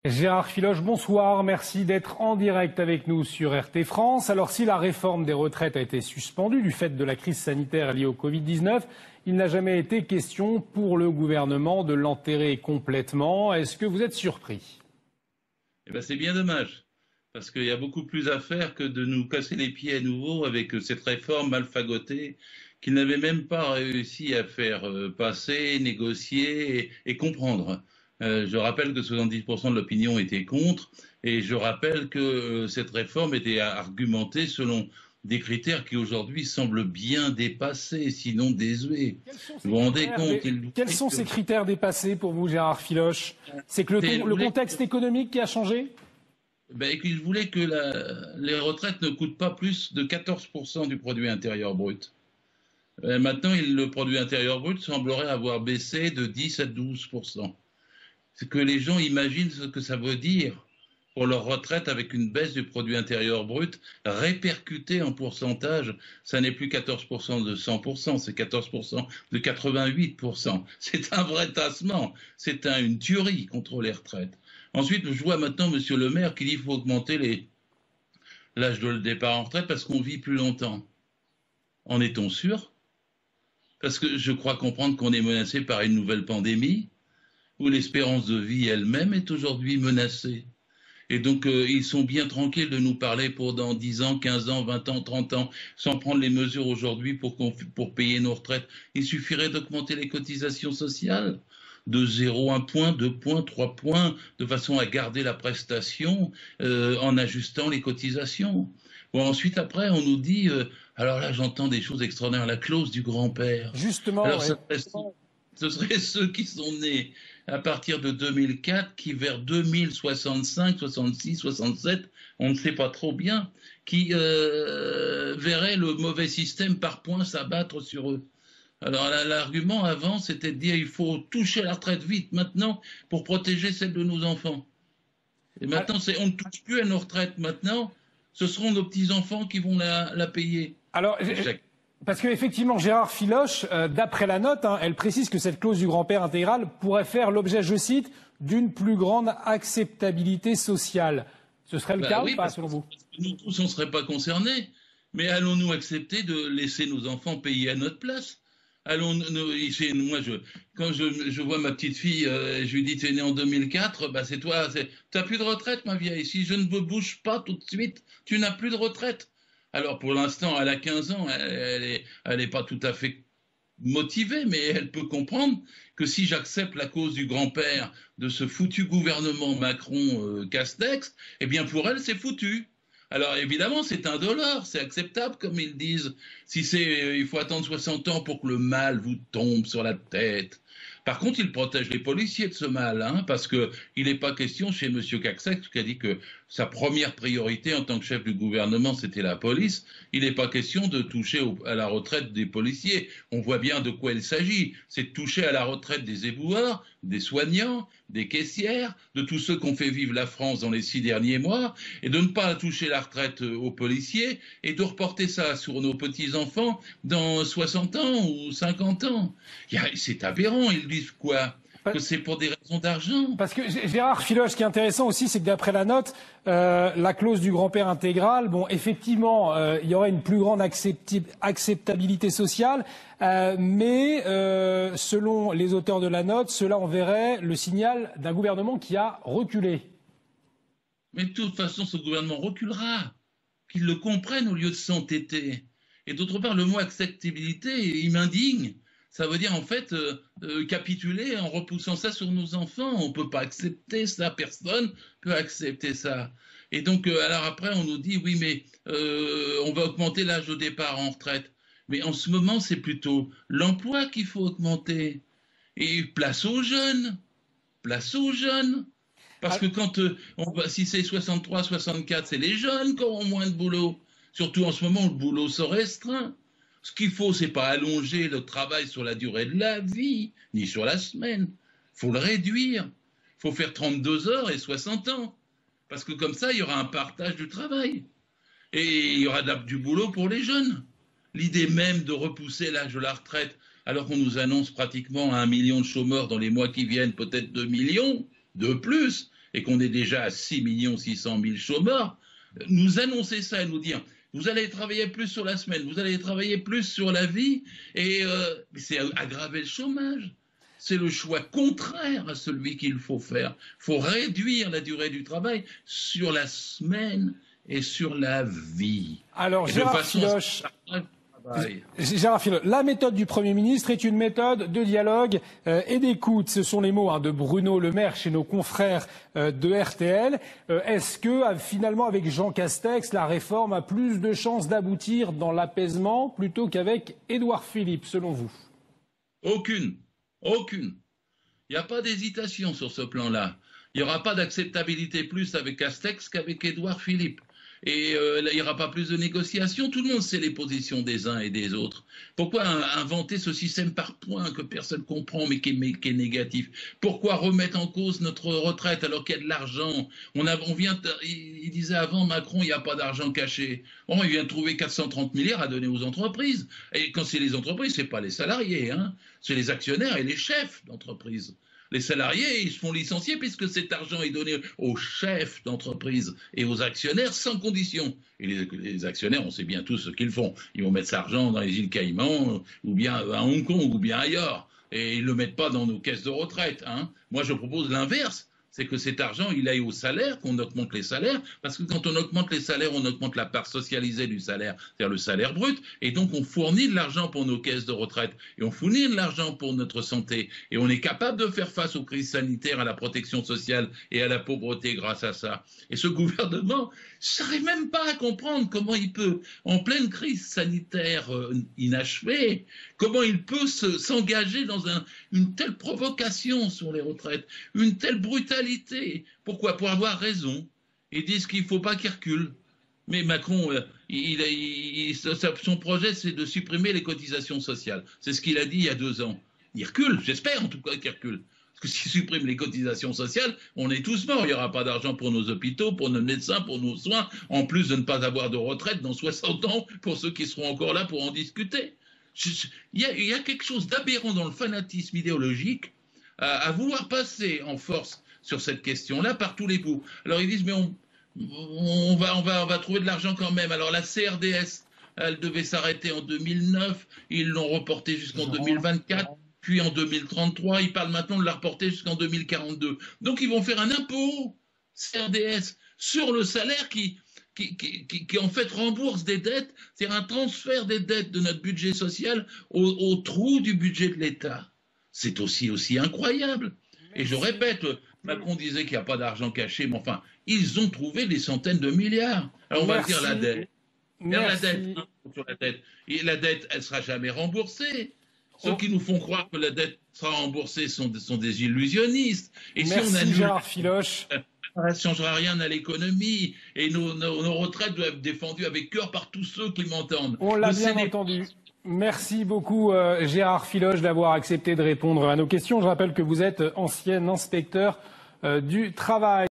Gérard Filoche, bonsoir. Merci d'être en direct avec nous sur RT France. Alors, si la réforme des retraites a été suspendue du fait de la crise sanitaire liée au Covid-19, il n'a jamais été question pour le gouvernement de l'enterrer complètement. Est-ce que vous êtes surpris? C'est bien dommage, parce qu'il y a beaucoup plus à faire que de nous casser les pieds à nouveau avec cette réforme mal fagotée qu'ils n'avaient même pas réussi à faire passer, négocier et comprendre. Je rappelle que 70% de l'opinion était contre, et je rappelle que cette réforme était argumentée selon des critères qui aujourd'hui semblent bien dépassés, sinon désuets. Vous vous rendez compte? Quels sont ces critères dépassés pour vous, Gérard Filoche? C'est que le contexte économique qui a changé? Il voulait que les retraites ne coûtent pas plus de 14% du produit intérieur brut. Maintenant, le produit intérieur brut semblerait avoir baissé de 10 à 12%. C'est que les gens imaginent ce que ça veut dire pour leur retraite avec une baisse du produit intérieur brut répercutée en pourcentage. Ça n'est plus 14% de 100%, c'est 14% de 88%. C'est un vrai tassement, c'est une tuerie contre les retraites. Ensuite, je vois maintenant M. Le Maire qui dit qu'il faut augmenter l'âge de départ en retraite parce qu'on vit plus longtemps. En est-on sûr? Parce que je crois comprendre qu'on est menacé par une nouvelle pandémie où l'espérance de vie elle-même est aujourd'hui menacée. Et donc, ils sont bien tranquilles de nous parler pour dans 10 ans, 15 ans, 20 ans, 30 ans, sans prendre les mesures aujourd'hui pour payer nos retraites. Il suffirait d'augmenter les cotisations sociales de 0, 1 point, 2 points, 3 points, de façon à garder la prestation en ajustant les cotisations. Bon, ensuite, après, on nous dit, alors là, j'entends des choses extraordinaires, la clause du grand-père. Justement, alors, ce seraient ceux qui sont nés à partir de 2004, qui vers 2065, 66, 67, on ne sait pas trop bien, qui verraient le mauvais système par points s'abattre sur eux. Alors l'argument avant, c'était de dire il faut toucher la retraite vite maintenant pour protéger celle de nos enfants. Et maintenant, on ne touche plus à nos retraites. Maintenant, ce seront nos petits-enfants qui vont la payer. Alors, parce qu'effectivement, Gérard Filoche, d'après la note, elle précise que cette clause du grand-père intégral pourrait faire l'objet, je cite, d'une plus grande acceptabilité sociale. Ce serait le cas ou pas, selon vous? Nous tous, on ne serait pas concernés. Mais allons-nous accepter de laisser nos enfants payer à notre place? Moi, quand je vois ma petite fille, je lui dis, tu es née en 2004, c'est toi, tu n'as plus de retraite, ma vieille. Si je ne me bouge pas tout de suite, tu n'as plus de retraite. Alors, pour l'instant, elle a 15 ans, elle est pas tout à fait motivée, mais elle peut comprendre que si j'accepte la cause du grand-père de ce foutu gouvernement Macron-Castex, eh bien, pour elle, c'est foutu. Alors évidemment, c'est indolore, c'est acceptable comme ils disent. Il faut attendre 60 ans pour que le mal vous tombe sur la tête. Par contre, il protège les policiers de ce mal, parce qu'il n'est pas question chez M. Castex, qui a dit que sa première priorité en tant que chef du gouvernement, c'était la police. Il n'est pas question de toucher à la retraite des policiers. On voit bien de quoi il s'agit. C'est de toucher à la retraite des éboueurs, des soignants, des caissières, de tous ceux qui ont fait vivre la France dans les 6 derniers mois, et de ne pas toucher la retraite aux policiers, et de reporter ça sur nos petits-enfants dans 60 ans ou 50 ans. C'est aberrant, ils disent quoi? Que c'est pour des raisons d'argent. Parce que Gérard Filoche, ce qui est intéressant aussi, c'est que d'après la note, la clause du grand-père intégral, bon, effectivement, il y aurait une plus grande acceptabilité sociale, mais selon les auteurs de la note, cela enverrait le signal d'un gouvernement qui a reculé. Mais de toute façon, ce gouvernement reculera. Qu'ils le comprennent au lieu de s'entêter. Et d'autre part, le mot acceptabilité, il m'indigne. Ça veut dire en fait capituler en repoussant ça sur nos enfants. On ne peut pas accepter ça, personne ne peut accepter ça. Et donc, alors après, on nous dit, oui, mais on va augmenter l'âge de départ en retraite. Mais en ce moment, c'est plutôt l'emploi qu'il faut augmenter. Et place aux jeunes. Place aux jeunes. Parce que si c'est 63, 64, c'est les jeunes qui auront moins de boulot. Surtout en ce moment, le boulot se restreint. Ce qu'il faut, c'est pas allonger le travail sur la durée de la vie, ni sur la semaine. Il faut le réduire. Il faut faire 32 heures et 60 ans. Parce que comme ça, il y aura un partage du travail. Et il y aura du boulot pour les jeunes. L'idée même de repousser l'âge de la retraite, alors qu'on nous annonce pratiquement 1 million de chômeurs dans les mois qui viennent, peut-être 2 millions de plus, et qu'on est déjà à 6 600 000 chômeurs, nous annoncer ça et nous dire vous allez travailler plus sur la semaine, vous allez travailler plus sur la vie, et c'est aggraver le chômage. C'est le choix contraire à celui qu'il faut faire. Il faut réduire la durée du travail sur la semaine et sur la vie. Alors, Gérard Filoche, la méthode du Premier ministre est une méthode de dialogue et d'écoute. Ce sont les mots de Bruno Le Maire chez nos confrères de RTL. Est-ce que, finalement, avec Jean Castex, la réforme a plus de chances d'aboutir dans l'apaisement plutôt qu'avec Édouard Philippe, selon vous? Aucune. Aucune. Il n'y a pas d'hésitation sur ce plan-là. Il n'y aura pas d'acceptabilité plus avec Castex qu'avec Édouard Philippe. Et il n'y aura pas plus de négociations. Tout le monde sait les positions des uns et des autres. Pourquoi inventer ce système par points que personne ne comprend mais qui est négatif? Pourquoi remettre en cause notre retraite alors qu'il y a de l'argent? Il disait avant Macron, il n'y a pas d'argent caché. Oh, il vient de trouver 430 milliards à donner aux entreprises. Et quand c'est les entreprises, ce n'est pas les salariés, hein. C'est les actionnaires et les chefs d'entreprise. Les salariés, ils se font licencier puisque cet argent est donné aux chefs d'entreprise et aux actionnaires sans condition. Et les actionnaires, on sait bien tous ce qu'ils font. Ils vont mettre cet argent dans les îles Caïmans ou bien à Hong Kong ou bien ailleurs. Et ils ne le mettent pas dans nos caisses de retraite, hein. Moi, je propose l'inverse. C'est que cet argent, il aille au salaire, qu'on augmente les salaires, parce que quand on augmente les salaires, on augmente la part socialisée du salaire, c'est-à-dire le salaire brut, et donc on fournit de l'argent pour nos caisses de retraite, et on fournit de l'argent pour notre santé, et on est capable de faire face aux crises sanitaires, à la protection sociale et à la pauvreté grâce à ça. Et ce gouvernement, je n'arrive même pas à comprendre comment il peut, en pleine crise sanitaire inachevée, comment il peut s'engager dans une telle provocation sur les retraites, une telle brutalité. Pourquoi? Pour avoir raison. Ils disent qu'il ne faut pas qu'il recule. Mais Macron, son projet, c'est de supprimer les cotisations sociales. C'est ce qu'il a dit il y a 2 ans. Il recule, j'espère en tout cas qu'il recule. Parce que s'il supprime les cotisations sociales, on est tous morts. Il n'y aura pas d'argent pour nos hôpitaux, pour nos médecins, pour nos soins, en plus de ne pas avoir de retraite dans 60 ans pour ceux qui seront encore là pour en discuter. Il y a quelque chose d'aberrant dans le fanatisme idéologique à vouloir passer en force sur cette question-là par tous les bouts. Alors ils disent mais on va trouver de l'argent quand même. Alors la CRDS, elle devait s'arrêter en 2009, ils l'ont reportée jusqu'en 2024, puis en 2033, ils parlent maintenant de la reporter jusqu'en 2042. Donc ils vont faire un impôt CRDS sur le salaire qui en fait rembourse des dettes, c'est-à-dire un transfert des dettes de notre budget social au trou du budget de l'État. C'est aussi incroyable. Et je répète, Macron disait qu'il n'y a pas d'argent caché, mais enfin, ils ont trouvé des centaines de milliards. Alors on va dire la dette. Et la dette, elle ne sera jamais remboursée. Ceux qui nous font croire que la dette sera remboursée sont des illusionnistes. Et merci si on annule, Gérard Filoche. Ça ne changera rien à l'économie. Et nos retraites doivent être défendues avec cœur par tous ceux qui m'entendent. On l'a bien entendu. Merci beaucoup Gérard Filoche d'avoir accepté de répondre à nos questions. Je rappelle que vous êtes ancien inspecteur du travail.